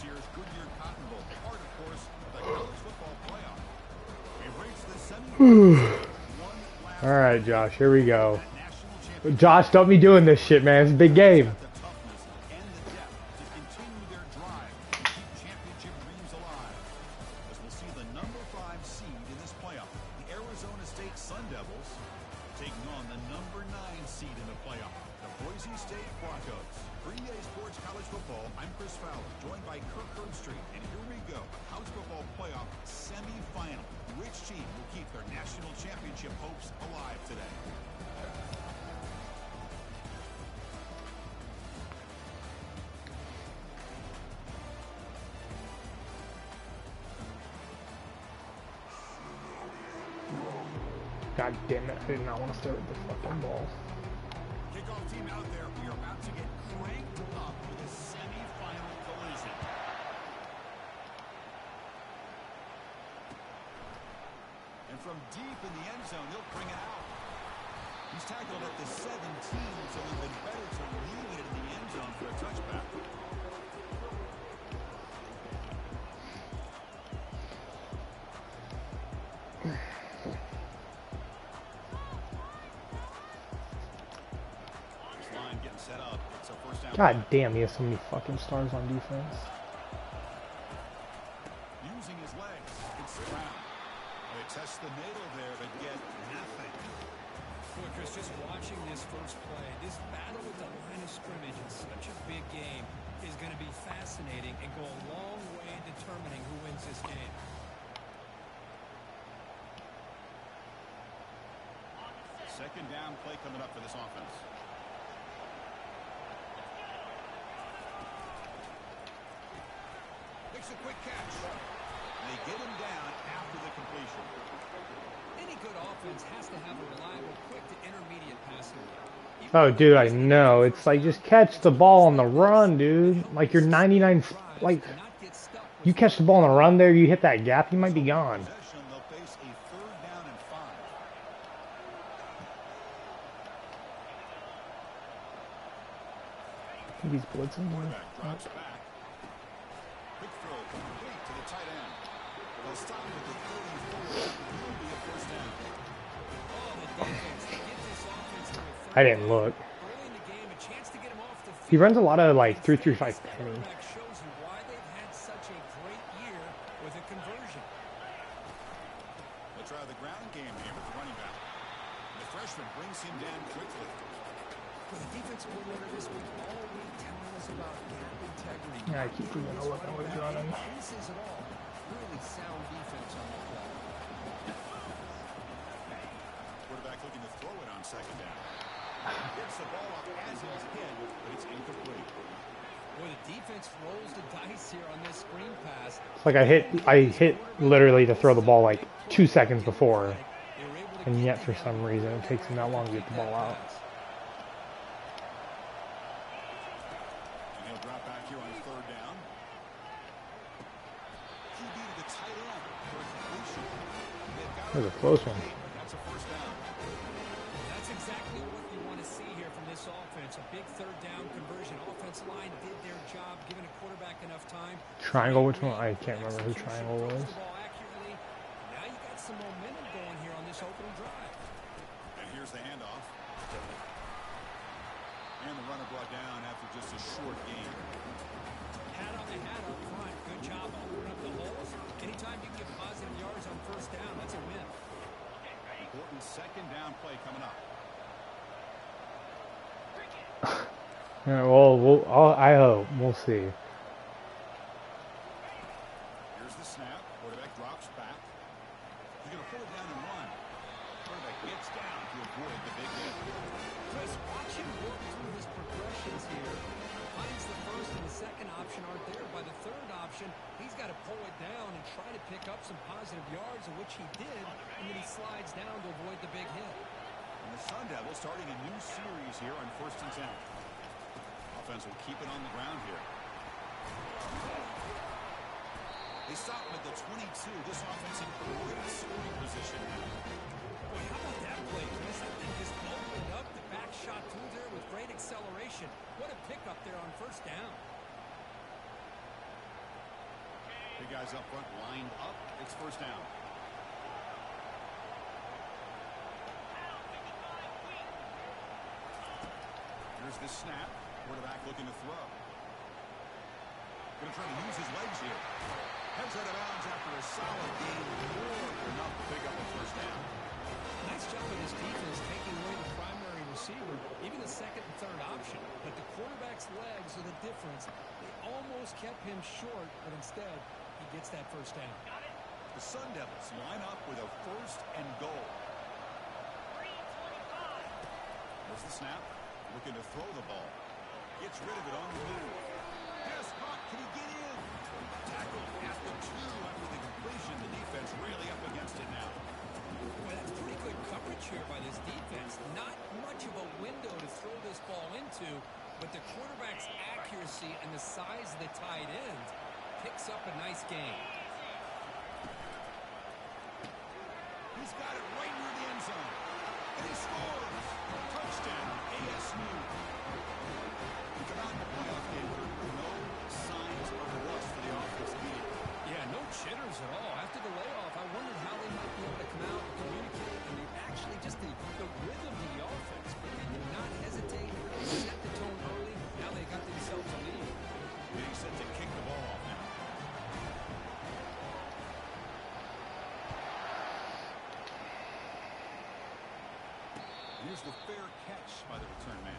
year's Goodyear Cotton Bowl, part, of course, of the college football playoff. We reached the semifinals. All right, Josh, here we go. Josh, don't be doing this shit, man. It's a big game. Taking on the number 9 seed in the playoff, the Boise State Broncos. Green Day Sports College Football, I'm Chris Fowler, joined by Kirk Herbstreit, and here we go, college football playoff semifinal. Which team will keep their national championship hopes alive today? God damn it, I did not want to start with the fucking ball. Kickoff team out there, we are about to get cranked up with a semi-final collision. And from deep in the end zone, he'll bring it out. He's tackled at the 17, so we've been better to leave it in the end zone for a touchback. God damn, he has so many fucking stars on defense. Using his legs, it's Brown. They test the middle there, but get nothing. Boy, Chris, just watching this first play, this battle with the line of scrimmage in such a big game is going to be fascinating and go a long way in determining who wins this game. Second down play coming up for this offense. Makes a quick catch. They get him down after the completion. Any good offense has to have a reliable, quick to intermediate passing. Oh, dude, I know. It's like, just catch the ball on the run, dude. Like, you're 99... Like, you catch the ball on the run there, you hit that gap, you might be gone. They'll face a 3rd down and 5. I think he's blitzing. Drops back. Quick throw complete to the tight end. They'll stop at the 34. It'll be a first down. I didn't look. He runs a lot of like 3-3-5 penny. Shows you why they've had such a great year with a conversion. They'll try the ground game here with the running back. The freshman brings him down quickly. The defensive coordinator this week all week telling us about gap integrity. Yeah, I keep forgetting to look at what he's running. This is it all. Really sound defense on the play. Quarterback looking to throw it on second down. Gets the ball off as it's hit, but it's incomplete. Boy, the defense rolls the dice here on this screen pass. It's like I hit literally to throw the ball like 2 seconds before, and yet for some reason it takes him that long to get the ball out. And he'll drop back here on 3rd down. QB to the tight end for a completion. That was a close one. That's a first down. That's exactly what you want to see here from this offense. A big 3rd down conversion. Offensive line did their job, giving a quarterback enough time. Triangle, which one? I can't remember who triangle was. Now you got some momentum going here on this opening drive. And here's the handoff. And the runner brought down after just a short game. Hat on the hat up front. Good job opening up the holes. Anytime you get positive yards on 1st down, that's a win. Important second down play coming up. Yeah, well, I hope. We'll see. Here's the snap. Quarterback drops back. He's going to pull it down and run. Quarterback gets down to avoid the big hit. Chris, watch him work through his progressions here. Finds the 1st and the 2nd option aren't there. By the 3rd option, he's got to pull it down and try to pick up some positive yards, which he did, and then he slides down to avoid the big hit. And the Sun Devils starting a new series here on 1st and 10. Offense will keep it on the ground here. They stop him at the 22. This offense in great scoring position now. Boy, how about that play, Chris? That thing just opened up. The back shot through there with great acceleration. What a pickup there on 1st down. Three guys up front lined up. It's first down. Here's the snap. Quarterback looking to throw. Going to try to use his legs here. Heads out of bounds after a solid gain. More than enough to pick up a first down. Nice job of this defense taking away the primary receiver, even the second and third option. But the quarterback's legs are the difference. They almost kept him short, but instead, he gets that first down. The Sun Devils line up with a first and goal. There's the snap. Looking to throw the ball. Gets rid of it on the move. Pass caught. Can he get in? Tackle at the 2 after the completion. The defense really up against it now. Boy, that's pretty good coverage here by this defense. Not much of a window to throw this ball into, but the quarterback's accuracy and the size of the tight end picks up a nice gain. He's got it right near the end zone. And he scores. Touchdown, ASU. We come out in the playoff game with no signs of rust for the offense team. Yeah, no chitters at all. After the layoff, I wondered how they might be able to come out and communicate, and they actually just the rhythm to the offense. But they did not hesitate. They set the tone early. Now they got themselves a lead. Being set to kick the ball off now. Here's the fair catch by the return man.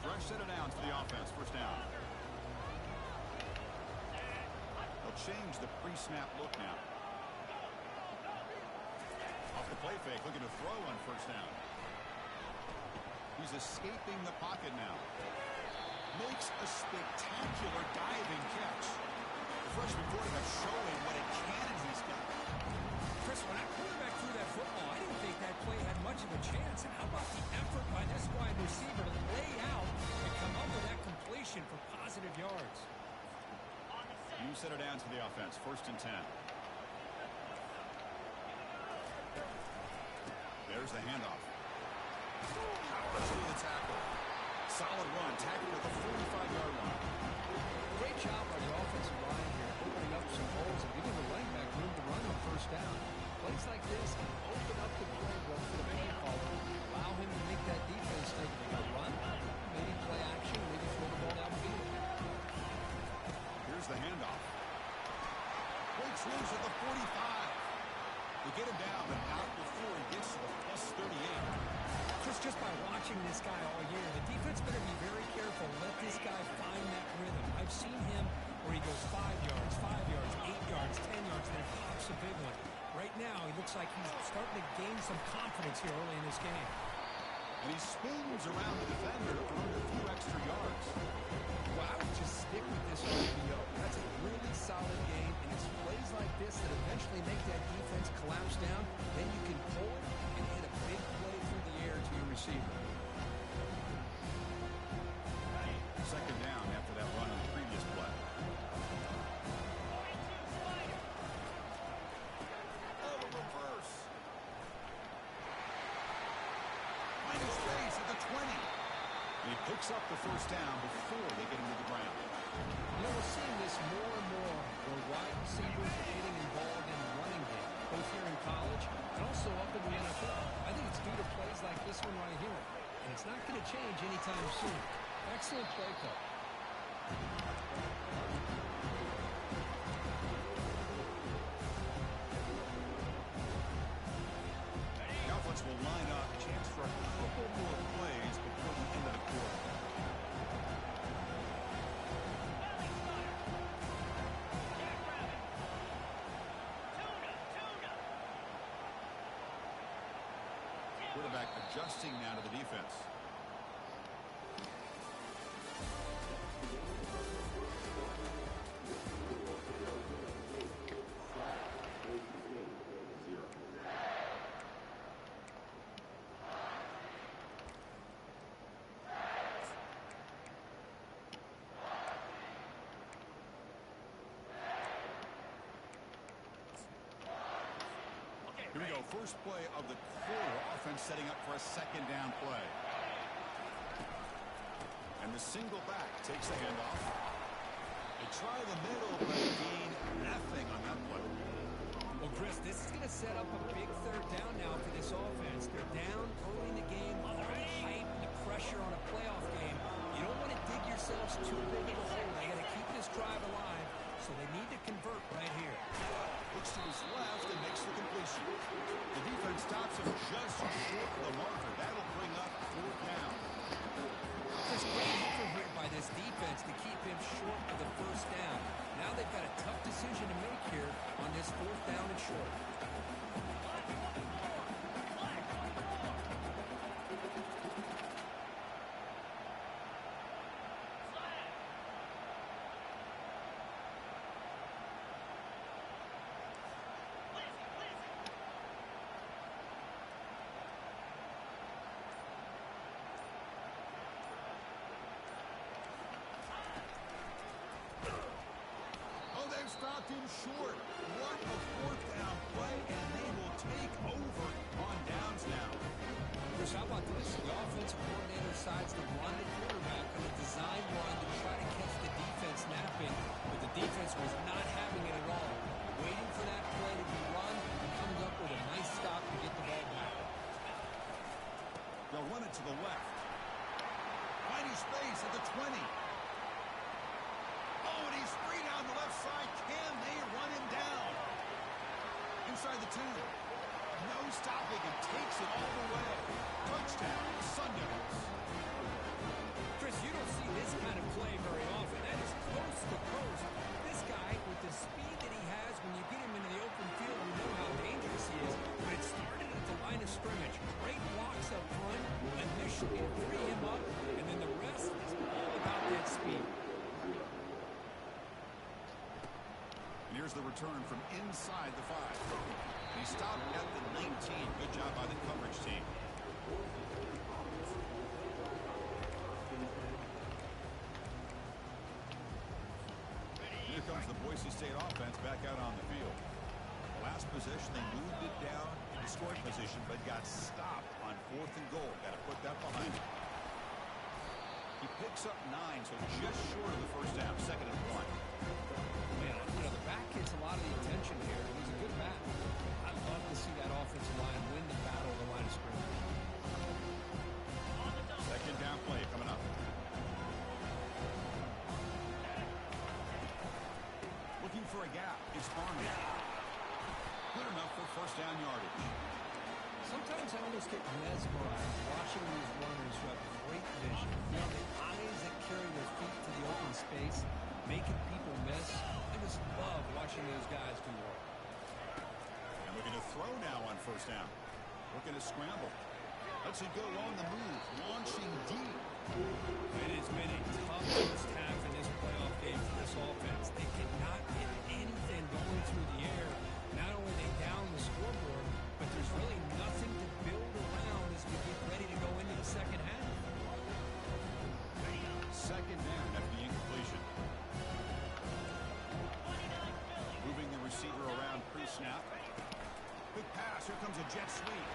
Fresh set of downs for the offense. First down. They'll change the pre-snap look now. Off the play fake, looking to throw on first down. He's escaping the pocket now. Makes a spectacular diving catch. The freshman quarterback showing what a cannon he's got. Chris, when that quarterback threw that football, I didn't think that play had much of a chance. And how about the effort by this wide receiver to lay out and come up with that completion for positive yards? New set of downs for the offense. First and 10. There's the handoff. Power through the tackle. Solid run. Tackle at the 45-yard line. Great job by the offensive line here, opening up some holes and giving the running back room to run on first down. Plays like this can open up the playbook for the play caller. Allow him to make that defense think they got to run, maybe play action, maybe throw the ball downfield. Here's the handoff. Breaks loose at the 45. They get him down and out before he gets to the plus 38. Chris, just by watching this guy all year, the defense better be very careful. Let this guy find that rhythm. I've seen him where he goes 5 yards, 8 yards, 10 yards, then pops a big one. Right now, he looks like he's starting to gain some confidence here early in this game. And he spins around the defender to earn a few extra yards. Well, I would just stick with this RPO. That's a really solid game, and it's plays like this that eventually make that defense collapse down. Then you can pull it and hit a big play through the air to your receiver. Second down after that run on the previous play. Oh, reverse. Finds space at the 20. And he picks up the first down before they get him to the ground. You know, we're seeing this more and more where wide receivers are getting involved in the running game, both here in college and also up in the NFL. I think it's due to plays like this one right here. And it's not going to change anytime soon. Excellent play call. The offense will line up. Chance for a couple more plays before the end of the quarter. Quarterback adjusting now to the defense. So first play of the quarter, offense setting up for a second down play. And the single back takes the handoff. They try the middle, but gain nothing on that play. Well, Chris, this is going to set up a big third down now for this offense. They're down early in the game. They're on the hype and the pressure on a playoff game. You don't want to dig yourselves too big of a hole. They got to keep this drive alive, so they need to convert right here. Looks to his left and makes the completion. The defense stops him just short of the marker. That'll bring up fourth down. Just great effort here by this defense to keep him short of the first down. Now they've got a tough decision to make here on this fourth down and short. Stopped him short. What a fourth down play, and they will take over on downs now. Chris, how about this? The offensive coordinator decides to run the quarterback on a design run to try to catch the defense napping, but the defense was not having it at all. Waiting for that play to be run, and comes up with a nice stop to get the ball back. They'll run it to the left. Finding space at the 20. Oh, and he's free down the left side. Can they run him down? Inside the 10. No stopping and takes it all the way. Touchdown, Sun Devils. Chris, you don't see this kind of play very often. That is coast to coast. This guy, with the speed that he has, when you get him into the open field, you know how dangerous he is. But it started at the line of scrimmage. Great blocks up front, initially to free him up, and then the rest is all about that speed. Here's the return from inside the 5. He stopped at the 19. Good job by the coverage team. Here comes the Boise State offense back out on the field. Last possession, they moved it down into scoring position, but got stopped on 4th and goal. Got to put that behind him. He picks up 9, so just short of the first down. 2nd and 1. Man, you know, the back gets a lot of the attention here. It was a good match. I'd love to see that offensive line win the battle of the line of scrimmage. 2nd down play coming up. Looking for a gap is Army. Good enough for first down yardage. Sometimes I almost get mesmerized watching these runners who have great vision. You know, the eyes that carry their feet to the open space, making people miss. I just love watching those guys do work. And looking to throw now on first down. Looking to scramble. Lets it go on the move. Launching deep. It has been a tough first half in this playoff game for this offense. They cannot get anything going through the air. Not only are they down the scoreboard, but there's really nothing to build around as we get ready to go into the second half. 2nd down after the incompletion. Moving the receiver around pre-snap. Quick pass. Here comes a jet sweep.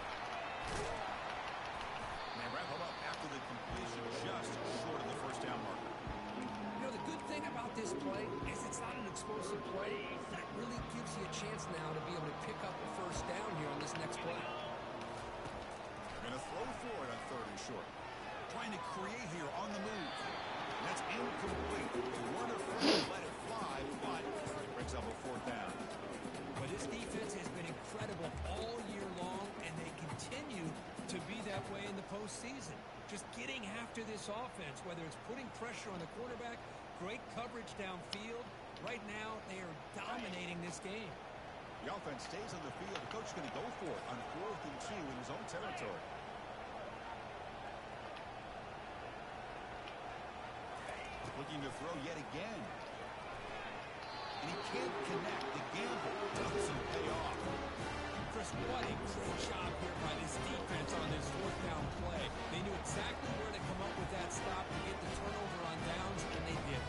And they wrap him up after the completion, just short of the first down marker. You know, the good thing about this play is it's not an explosive play, but it really gives you a chance now to be able to pick up a first down here on this next play. They're going to throw for it on 3rd and short. Trying to create here on the move. And that's incomplete. The runner first let it fly, but it brings up a 4th down. But this defense has been incredible all year long, and they continue to be that way in the postseason. Just getting after this offense, whether it's putting pressure on the quarterback, great coverage downfield. Right now, they are dominating this game. The offense stays on the field. The coach is going to go for it on 4th and 2 in his own territory. Looking to throw yet again. And he can't connect. The gamble doesn't pay off. Chris, what a great job here by this defense on this 4th down play. They knew exactly where to come up with that stop and get the turnover on downs, and they did.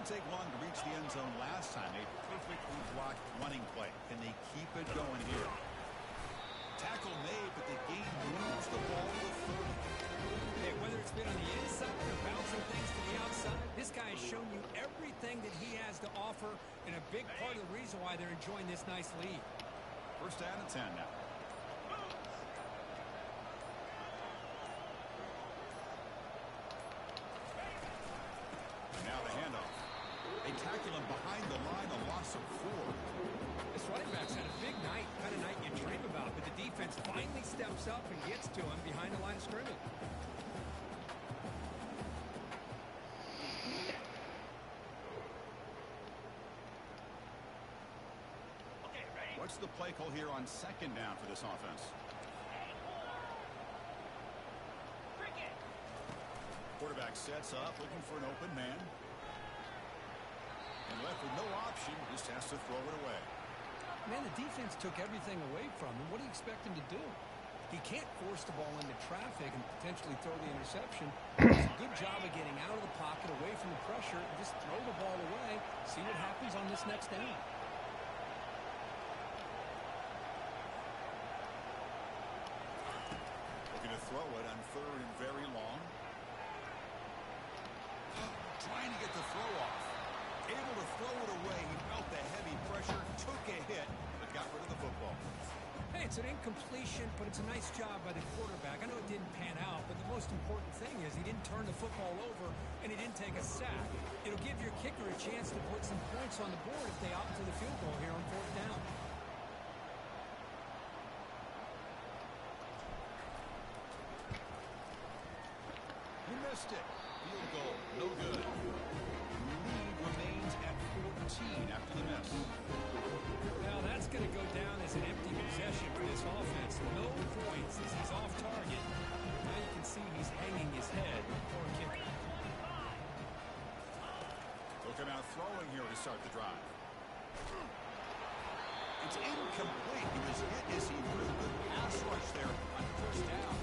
Didn't take long to reach the end zone last time. A perfectly blocked running play. Can they keep it going here? Tackle made, but the game moves the ball to 30. Hey, whether it's been on the inside or bouncing things to the outside, this guy has shown you everything that he has to offer, and a big part of the reason why they're enjoying this nice lead. First down and 10 now. Now the handoff. They tackle him behind the line, a loss of 4. This running back's had a big night, kind of night you dream about, but the defense finally steps up and gets to him behind the line of scrimmage. What's the play call here on second down for this offense? Quarterback sets up, looking for an open man. And left with no option, just has to throw it away. Man, the defense took everything away from him. What do you expect him to do? He can't force the ball into traffic and potentially throw the interception. Does a good job of getting out of the pocket, away from the pressure, and just throw the ball away. See what happens on this next down. Looking to throw it on third and very long. Trying to get the throw off. Able to throw it away. He felt the heavy pressure, took a hit, but got rid of the football. Hey, it's an incompletion, but it's a nice job by the quarterback. I know it didn't pan out, but the most important thing is he didn't turn the football over, and he didn't take a sack. It'll give your kicker a chance to put some points on the board if they opt for the field goal here on fourth down. He missed it. Field goal, no good. Lead remains at 14 after the miss. Now that's going to go down as an empty possession for this offense. No points as he's off target. Now you can see he's hanging his head for a kicker. They'll come out throwing here to start the drive. It's incomplete. He was hit as he moved. Good pass rush there on first down.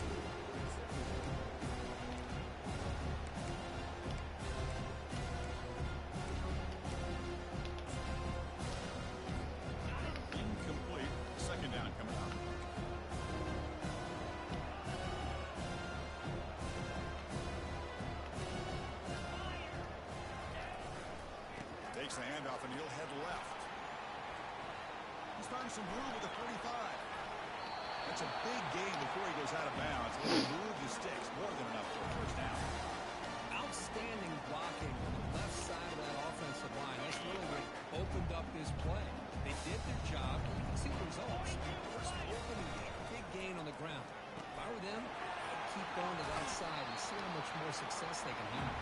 Incomplete. Second down coming up. Takes the handoff and he'll head left. He's found some room with the 45. That's a big gain before he goes out of bounds. When he moves the sticks, more than enough for a first down. Outstanding blocking on the left side of that offensive line. That's really what opened up this play. They did their job, and you can see the results. First open and get a big gain on the ground. If I were them, I'd keep going to that side and see how much more success they can have.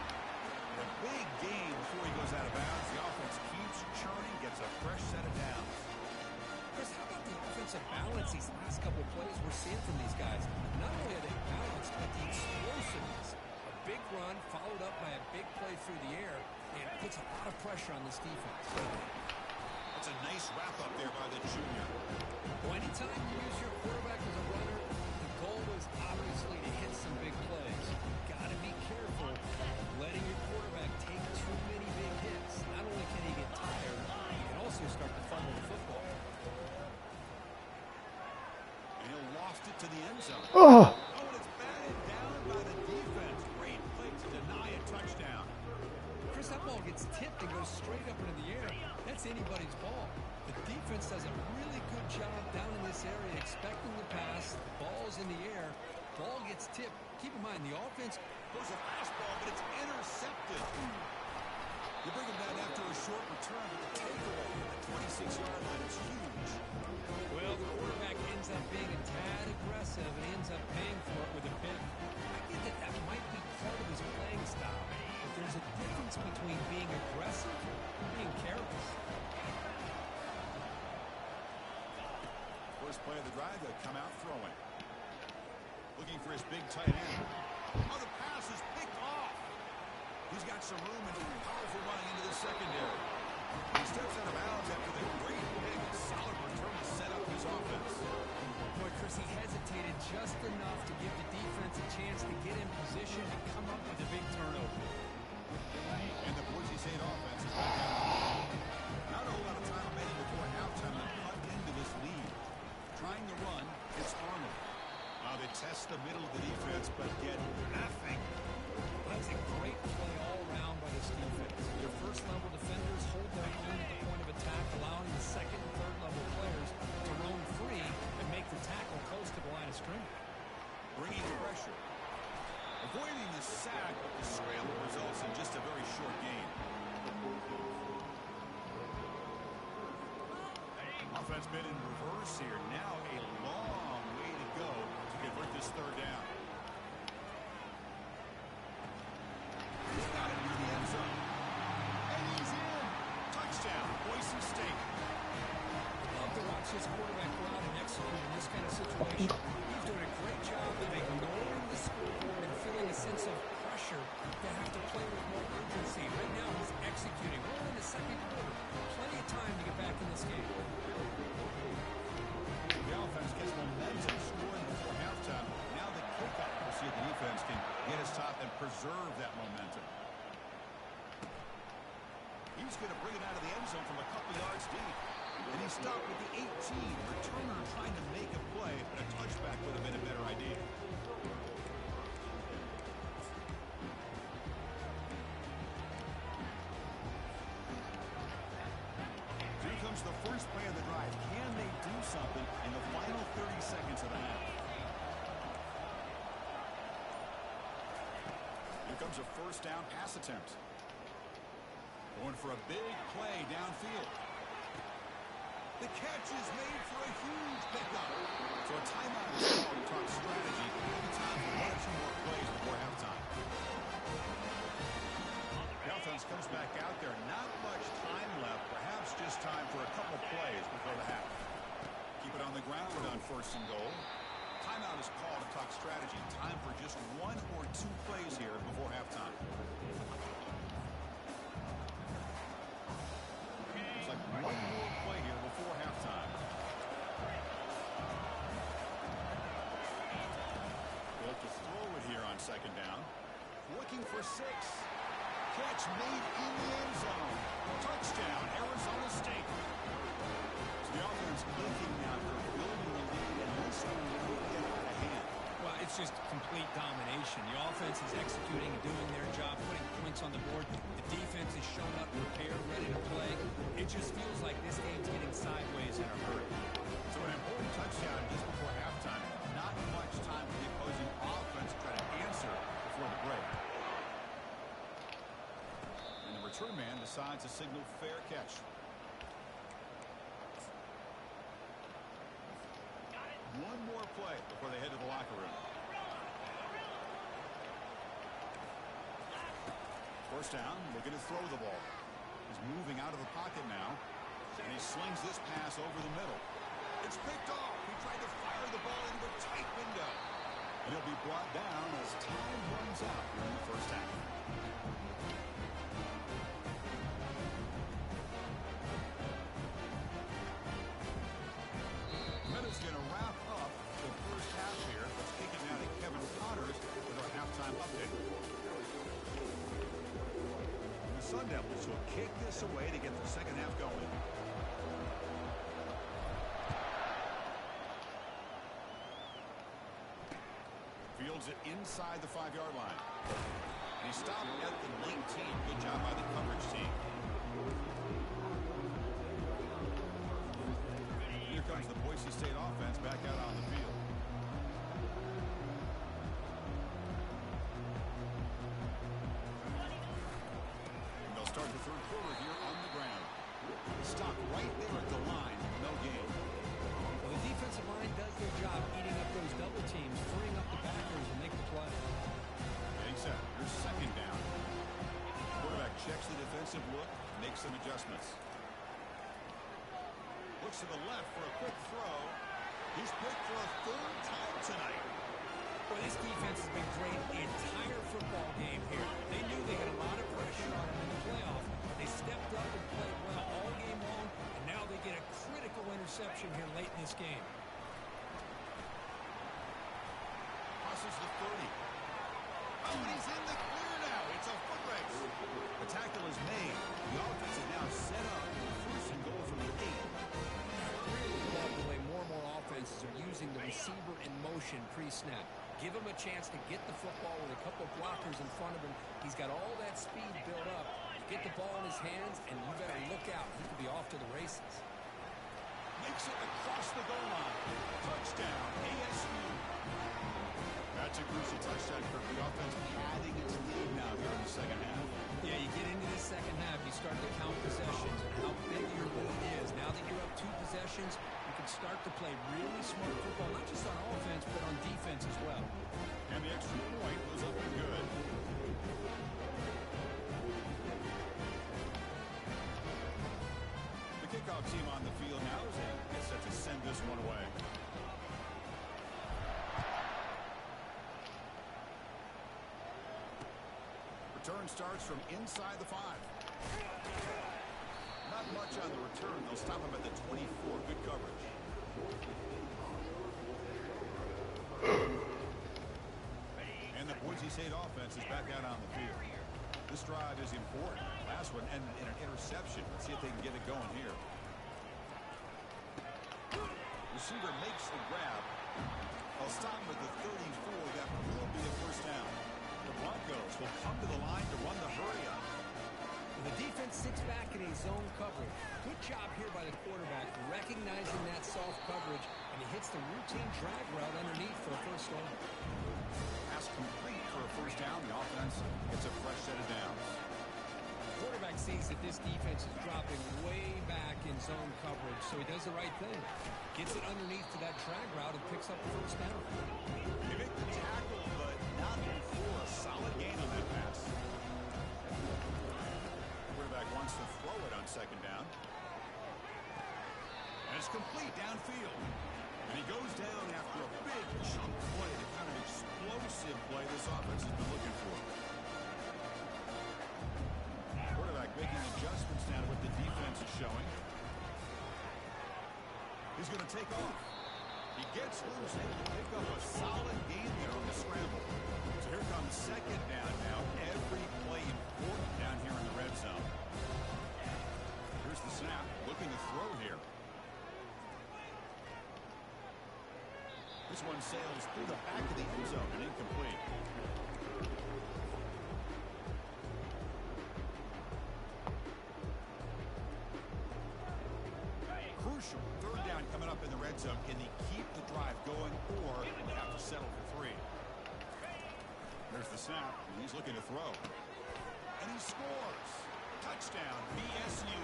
A big gain before he goes out of bounds. The offense keeps churning, gets a fresh set of downs. Chris, how about the offensive balance these last couple of plays we're seeing from these guys? Not only are they balanced, but the explosiveness. A big run followed up by a big play through the air, and it puts a lot of pressure on this defense. That's a nice wrap-up there by the junior. Well, anytime you use your quarterback as a runner, the goal is obviously to hit some big plays. You've got to be careful letting your quarterback take too many big hits. Not only can he get tired, he can also start to fumble the football. And he'll loft it to the end zone. Oh, And it's batted down by the defense. Great play to deny a touchdown. Chris, that ball gets tipped and goes straight up into the air. That's anybody's ball. The defense does a really good job down in this area expecting the pass. The ball's in the air. Ball gets tipped. Keep in mind, the offense Goes a fastball, but it's intercepted. You bring him down after a short return, but the takeaway at the 26-yard line is huge. Well, the quarterback ends up being a tad aggressive and ends up paying for it with a pick. I get that might be part of his playing style, but there's a difference between being aggressive and being careless. First play of the drive, they'll come out throwing. Looking for his big tight end. Oh, the pass is picked off. He's got some room and powerful running into the secondary. He steps out of bounds after the great big solid return to set up his offense. Boy, Chris, he hesitated just enough to give the defense a chance to get in position and come up with a big turnover. And the Boise State offense is test the middle of the defense, but get nothing. That's a great play all around by this defense. Your first-level defenders hold their own at the point of attack, allowing the second and third-level players to roam free and make the tackle close to the line of scrimmage. Bringing pressure. Avoiding the sack, but the scramble results in just a very short gain. Offense been in reverse here. Now a long way to go to convert this third down. He's got it near the end zone. And he's in. Touchdown, Boise State. Love to watch this quarterback go out and execute in this kind of situation. He's doing a great job of ignoring the scoreboard and feeling a sense of pressure to have to play with more urgency. Right now he's executing. We're in the second quarter. Plenty of time to get back in this game. The offense gets momentum scoring before halftime. Now the kickoff. We'll see if the defense can get his top and preserve that momentum. He's going to bring it out of the end zone from a couple yards deep. And he stopped with the 18. Returner trying to make a play, but a touchback would have been a better idea. Here comes the first play of the drive. Can they do something in the final 30 seconds of the half? Here comes a first down pass attempt. Going for a big play downfield. The catch is made for a huge pickup. So a timeout is called to talk strategy. Maybe time for one or two more plays before halftime. The offense comes back out there. Not much time left. Perhaps just time for a couple plays before the half. Keep it on the ground on first and goal. Timeout is called to talk strategy. Time for just one or two plays here before halftime. Looks like one more play here before halftime. Look to throw it here on second down. Looking for 6. Catch made in the end zone. Touchdown, Arizona State. So the offense looking now for building the lead, and this one will get out of hand. Well, it's just complete domination. The offense is executing and doing their job, putting points on the board. The defense is showing up prepared, ready to play. It just feels like this game's getting sideways in a hurry. So an important touchdown just before halftime. Not much time for the opposing offense to try to answer before the break. And the return man decides to signal fair catch. One more play before they head to the locker room. First down, looking to throw the ball. He's moving out of the pocket now, and he slings this pass over the middle. It's picked off. He tried to fire the ball into a tight window. And he'll be brought down as time runs out during the first half. Is going to wrap up the first half here. Let's kick it now to Kevin Connors with our halftime update. The Sun Devils will kick this away to get the second half going. Fields it inside the 5-yard line. And he stopped at the 19. Good job by the coverage team. Here comes the Boise State offense back out on the field. And they'll start the third quarter here on the ground. Stop right there at the line. No gain. Well, the defensive line does their job eating up those double teams, freeing up the backers and make the play. Getting set. Here's second down. Quarterback checks the defensive look, makes some adjustments. Looks to the left for a quick throw. He's picked for a third time tonight. Well, this defense has been great the entire football game here. They knew they had a lot of pressure on them in the playoff, but they stepped up and played well all game long, and now they get a critical interception here late in this game. Crosses the 30. Oh, and he's in the clear now. It's a foot race. The tackle is made. The offense is now set up. First and goal from the 8. Really love the way more and more offense defenses are using the receiver in motion pre-snap. Give him a chance to get the football with a couple of blockers in front of him. He's got all that speed built up. You get the ball in his hands, and you better look out. He could be off to the races. Makes it across the goal line. Touchdown, ASU. That's a crucial touchdown for the offense, adding its lead now here in the second half. Yeah, you get into the second half, you start to count possessions and how big your lead is. Now that you're up 2 possessions, you can start to play really smart football, not just on offense, but on defense as well. And the extra point was up and good. The kickoff team on the field now is set to send this one away. Return starts from inside the 5. Not much on the return. They'll stop him at the 24. Good coverage. And the Boise State offense is back out on the field. This drive is important. Last one ended in an interception. Let's see if they can get it going here. Receiver makes the grab. They'll stop him at the 34. That will be a first down. The Broncos will come to the line to run the hurry up. The defense sits back in a zone coverage. Good job here by the quarterback, recognizing that soft coverage, and he hits the routine drag route underneath for a first down. Pass complete for a first down. The offense gets a fresh set of downs. The quarterback sees that this defense is dropping way back in zone coverage, so he does the right thing. Gets it underneath to that drag route and picks up the first down. They make the tackle, but not before a solid gain on that pass. The quarterback wants to throw it on second down. And it's complete downfield. And he goes down after a big chunk play, the kind of explosive play this offense has been looking for. Quarterback making adjustments now to what the defense is showing. He's going to take off. He gets loose, able to pick up a solid gain there on the scramble. So here comes second down now. Every play important down here in the red zone. Here's the snap. Looking to throw here. This one sails through the back of the end zone and incomplete. Crucial. Third down coming up in the red zone. Can they keep the drive going, or will they have to settle for 3? There's the snap. He's looking to throw. And he scores. Touchdown, BSU.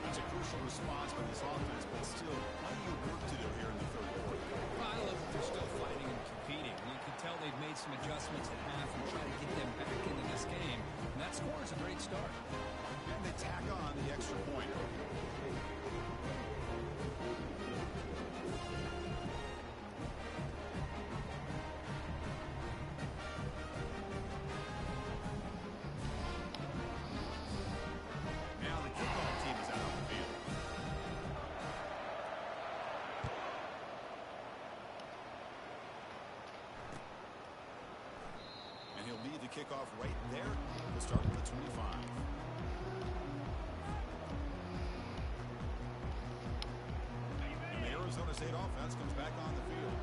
That's a crucial response by this offense, but still plenty of work to do here in the third quarter. I love that they're still fighting and competing. You can tell they've made some adjustments at half and try to get them back into this game. And that score is a great start. And they tack on the extra point. Now the kickoff team is out on the field. And he'll lead the kickoff right there. We'll start with the 25. And the Arizona State offense comes back on the field.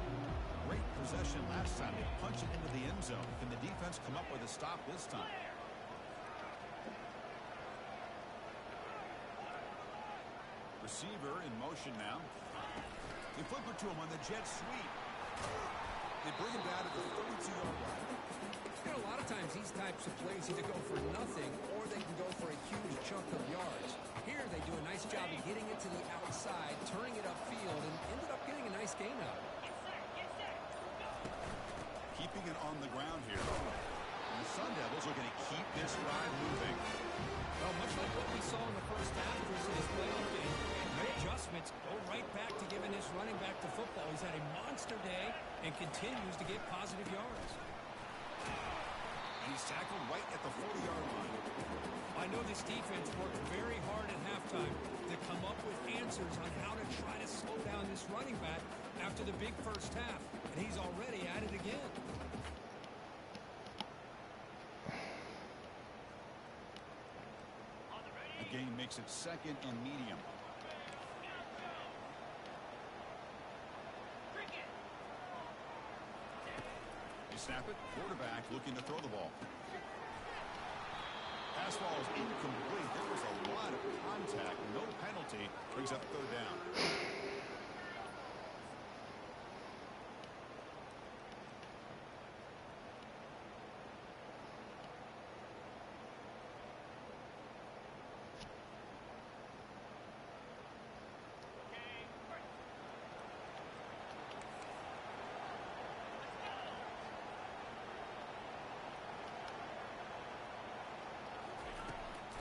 Great possession last time. They punch it into the end zone. Can the defense come up with a stop this time? Receiver in motion now. They flip it to him on the jet sweep. They bring him down to the 32-yard line. You know, a lot of times these types of plays either go for nothing or they can go for a huge chunk of yards. Here they do a nice job of getting it to the outside, turning it upfield, and ended up getting a nice gain out of it. Keeping it on the ground here. And the Sun Devils are going to keep this drive moving. Well, much like what we saw in the first half versus this playoff game, no adjustments, go right back to giving this running back to football. He's had a monster day and continues to get positive yards. And he's tackled right at the 40-yard line. I know this defense worked very hard at halftime to come up with answers on how to try to slow down this running back after the big first half, and he's already at it again. The game makes it second and medium. They snap it. Quarterback looking to throw the ball. Pass ball is incomplete. There was a lot of contact. No penalty. Brings up third down.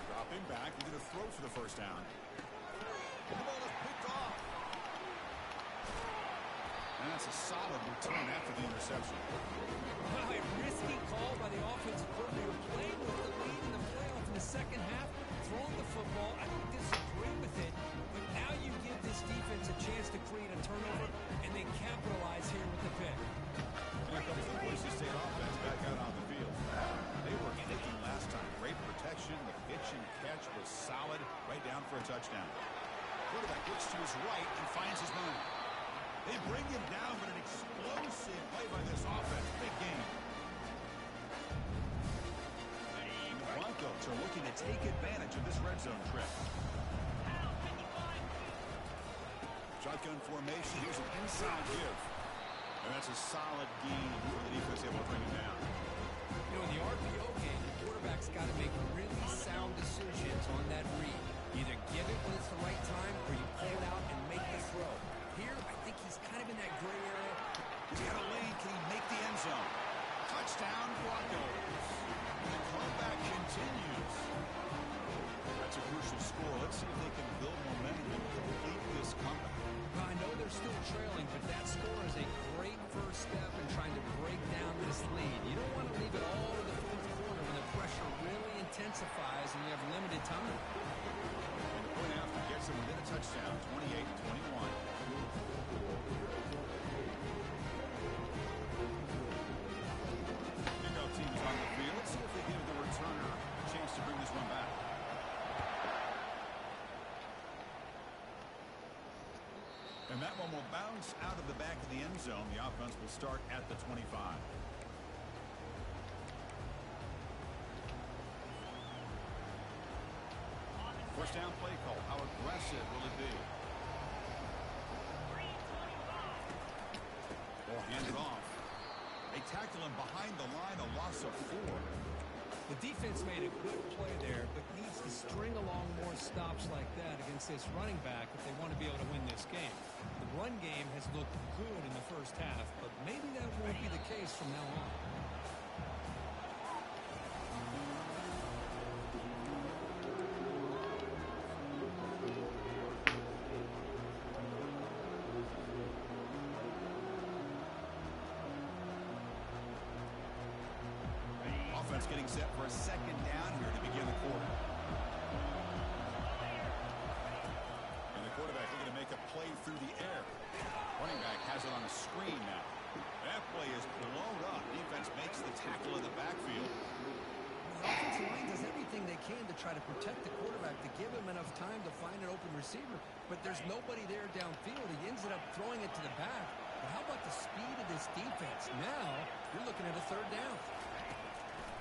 Dropping back, we're going to throw for the first down. The ball is picked off. And that's a solid return after the interception. Wow, a risky call by the offensive coordinator, playing with the lead in the playoff in the second half, throwing the football. I don't disagree with it, but now you give this defense a chance to create a turnover, and they capitalize here with the pick. Here comes the Boise State offense back out on the field. They were clicking last time. Great protection. The pitch and catch was solid. Right down for a touchdown. Quarterback looks to his right and finds his man. They bring him down, but an explosive play by this offense. Big game. The Broncos are looking to take advantage of this red zone trip. Shotgun formation. Here's an inside give. And that's a solid gain for the defense able to bring him down. You know, in the RPO game, the quarterback's got to make really sound decisions on that read. Either give it when it's the right time, or you pull it out and make the throw. Here, I think he's kind of in that gray area. He's got a lead. Can he make the end zone? Touchdown, Broncos. And the comeback continues. That's a crucial score. Let's see if they can build momentum and complete this comeback. I know they're still trailing, but that score is a great first step in trying to break down this lead. You don't want to leave it all in the fourth quarter when the pressure really intensifies and you have limited time. And the point after gets them within a touchdown, 28-21. Kickoff team is on the field. Let's see if they give the returner a chance to bring this one back. And that one will bounce out of the back of the end zone. The offense will start at the 25. First down play call. How aggressive will it be? Or hand it off. They tackle him behind the line, a loss of 4. The defense made a good play there, but needs to string along more stops like that against this running back if they want to be able to win this game. The run game has looked good in the first half, but maybe that won't be the case from now on. Offense getting set for a second down here to begin the quarter. And the quarterback looking to make a play through the air. Running back has it on a screen now. That play is blown up. Defense makes the tackle in the backfield. The offensive line does everything they can to try to protect the quarterback, to give him enough time to find an open receiver. But there's nobody there downfield. He ends up throwing it to the back. But how about the speed of this defense? Now you're looking at a third down.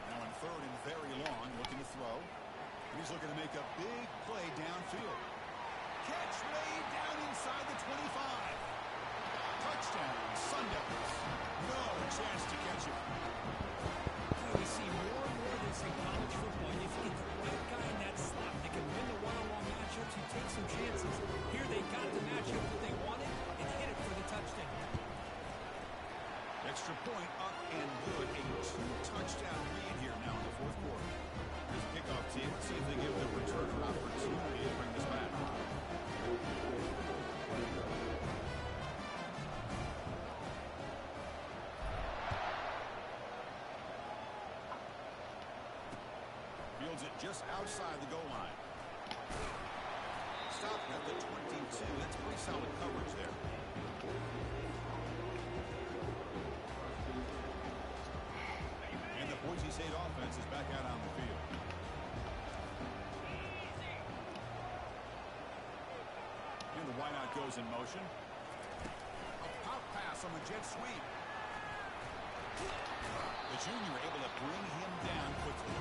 Now on third and very long, looking to throw. He's looking to make a big play downfield. Catch way down inside the 25. Touchdown, Sun Devils. No chance to catch it. We see more and more of this in college football. If you get the right guy in that slot, they can win the one-on-one matchups. You take some chances. Here they got the matchup that they wanted and hit it for the touchdown. Extra point up and good. A 2-touchdown lead here now in the fourth quarter. Here's the kickoff team. Let's see if they give the returner opportunity to bring this back. Fields it just outside the goal line. Stopped at the 22. That's pretty solid coverage there. And the Boise State offense is back out on the field. And the wideout goes in motion. A pop pass on the jet sweep. Jr. able to bring him down quickly.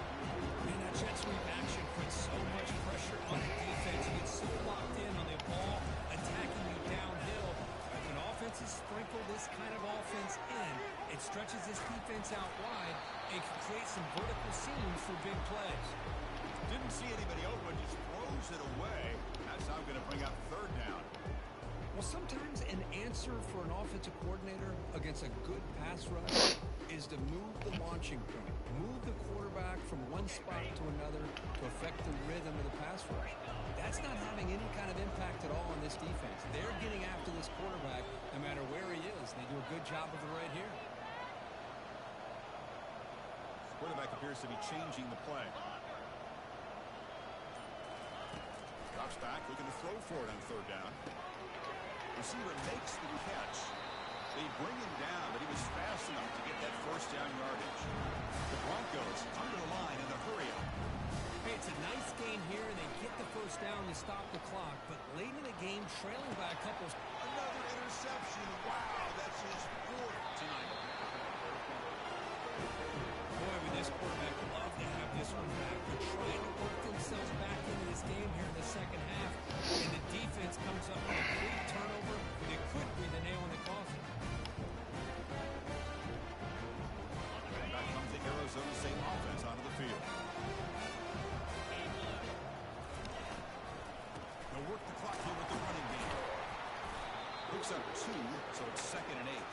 And that jet sweep action puts so much pressure on the defense. You get so locked in on the ball attacking you downhill. When offenses sprinkle this kind of offense in, it stretches this defense out wide and can create some vertical seams for big plays. Didn't see anybody open, just throws it away. That's how I'm going to bring up third down. Well, sometimes an answer for an offensive coordinator against a good pass rush is to move the launching point, move the quarterback from one spot to another to affect the rhythm of the pass rush. That's not having any kind of impact at all on this defense. They're getting after this quarterback no matter where he is. They do a good job of it right here. Quarterback appears to be changing the play. Drops back, looking to throw for it on third down. Receiver makes the catch. They bring him down, but he was fast enough to get that first down yardage. The Broncos under the line in a hurry up. Hey, it's a nice game here, and they get the first down to stop the clock. But late in the game, trailing by a couple. Another interception. Wow, that's his fourth tonight. Boy, would this quarterback love to have this one back. They're trying to work themselves back into this game here in the second half. And the defense comes up with a big turnover that could be the nail in the coffin. And back comes the Arizona State offense onto the field. They'll work the clock here with the running game. Picks up 2, so it's 2nd and 8.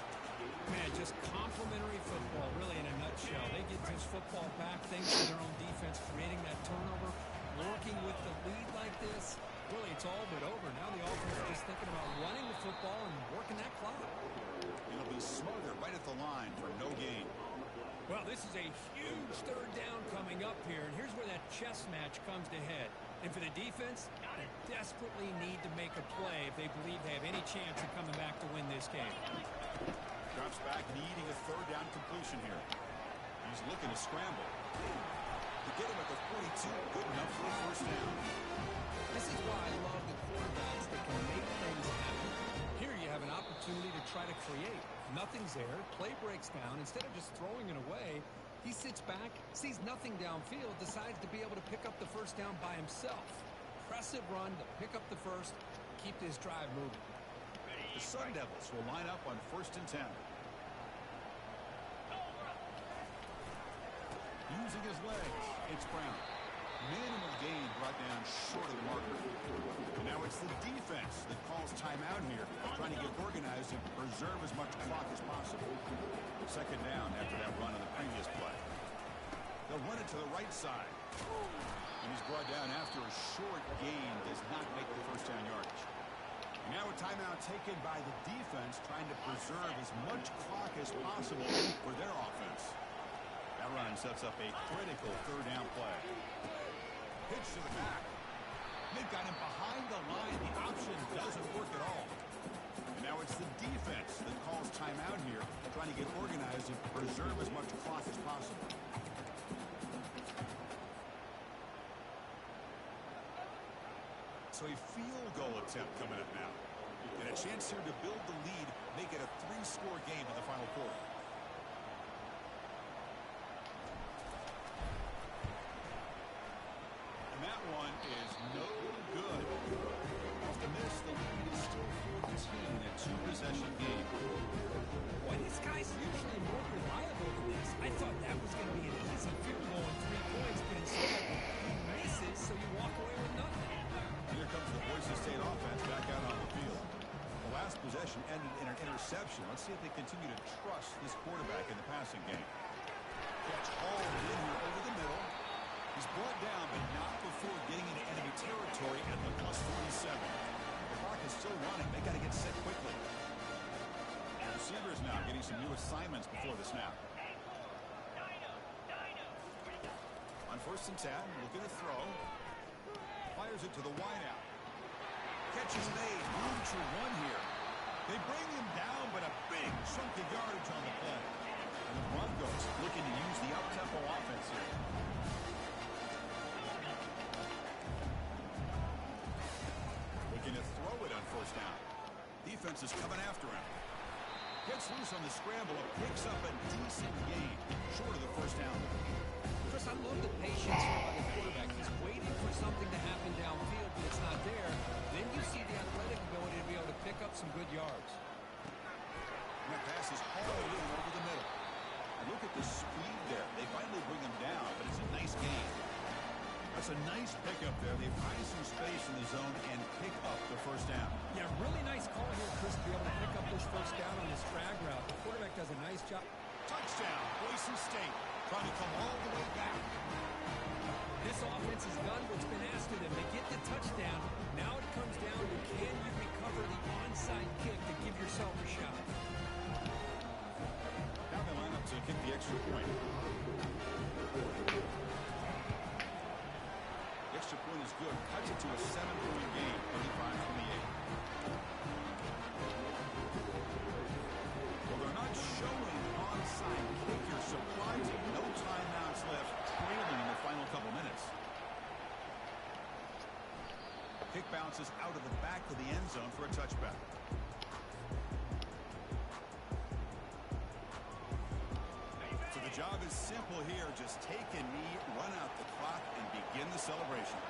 Man, just complimentary football, really, in a nutshell. They get this football back thanks to their own defense, creating that turnover, working with the lead like this. Really, it's all but over. Now the offense is just thinking about running the football and working that clock. It'll be Smother right at the line for no gain. Well, this is a huge third down coming up here, and here's where that chess match comes to head. And for the defense, they desperately need to make a play if they believe they have any chance of coming back to win this game. Drops back, needing a third down completion here. He's looking to scramble. To get him at the 42, good enough for a first down. This is why I love the quarterbacks that can make things happen. Here you have an opportunity to try to create. Nothing's there. Play breaks down. Instead of just throwing it away, he sits back, sees nothing downfield, decides to be able to pick up the first down by himself. Impressive run to pick up the first, keep this drive moving. The Sun Devils will line up on 1st and 10. Using his legs, it's Brown. Minimal gain brought down short of the marker. And now it's the defense that calls timeout here, trying to get organized and preserve as much clock as possible. 2nd down after that run on the previous play. They'll run it to the right side. And he's brought down after a short gain does not make the first down yardage. And now a timeout taken by the defense, trying to preserve as much clock as possible for their offense. That run sets up a critical third down play. Pitch to the back. They've got him behind the line. The option doesn't work at all. And now it's the defense that calls timeout here, trying to get organized and preserve as much clock as possible. So a field goal attempt coming up now. And a chance here to build the lead, make it a 3-score game in the final quarter. And that one is no good. Off the miss, the lead is still 14, a 2-possession game. Boy, this guy's usually more reliable than this. I thought that was going to be an easy field goal and 3 points, but instead he misses, so you walk away with nothing. Here comes the Boise State offense back out on the field. The last possession ended in an interception. Let's see if they continue to trust this quarterback in the passing game. Catch hauled in here over the middle. He's brought down, but not before getting into enemy territory at the +47. The clock is still running. They got to get set quickly. Receivers now getting some new assignments before the snap. On 1st and 10, looking to throw. Fires it to the wideout. Catch is made. Room to run here. They bring him down, but a big chunk of yardage on the play. And the Broncos looking to use the up-tempo offense here. Looking to throw it on 1st down. Defense is coming after him. Gets loose on the scramble and picks up a decent gain. Short of the first down. Chris, I love the patience here by the quarterback. He's waiting for something to happen downfield, but it's not there. Then you see the athletic ability to be able to pick up some good yards. And that pass is hauled in over the middle. And look at the speed there. They finally bring him down, but it's a nice gain. That's a nice pickup there. They find some space in the zone and pick up the first down. Yeah, really nice call here, Chris, to be able to pick up this first down on this drag route. The quarterback does a nice job. Touchdown, Boise State. Trying to come all the way back. This offense has done what's been asked of them. They get the touchdown. Now it comes down to can you recover the onside kick to give yourself a shot. Now they line up to kick the extra point. The extra point is good. Cuts it to a 7-point game, 35-28. Well, they're not showing onside kicker. Surprising. No timeouts left. Trailing in the final couple minutes. Kick bounces out of the back of the end zone for a touchback. So the job is simple here. Just take a knee, run out the clock, and begin the celebration.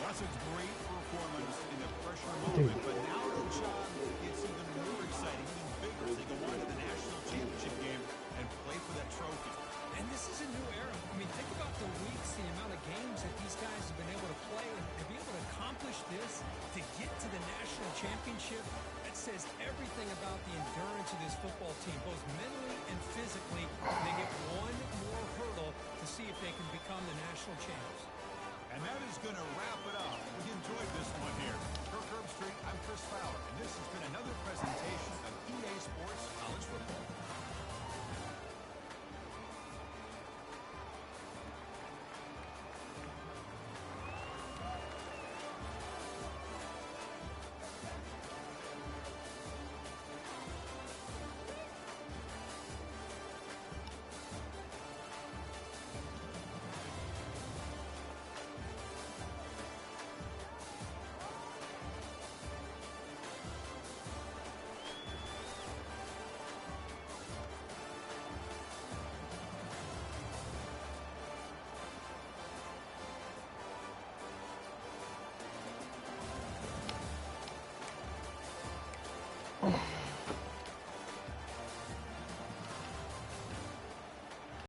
That's a great performance in the pressure moment, but now the job gets even more exciting, even bigger as they go on to the national championship game and play for that trophy. And this is a new era. I mean, think about the weeks, the amount of games that these guys have been able to play, and to be able to accomplish this, to get to the national championship, that says everything about the endurance of this football team, both mentally and physically. They get one more hurdle to see if they can become the national champs. And that is going to wrap it up. We enjoyed this one here. Kirk Herbstreit, I'm Chris Fowler, and this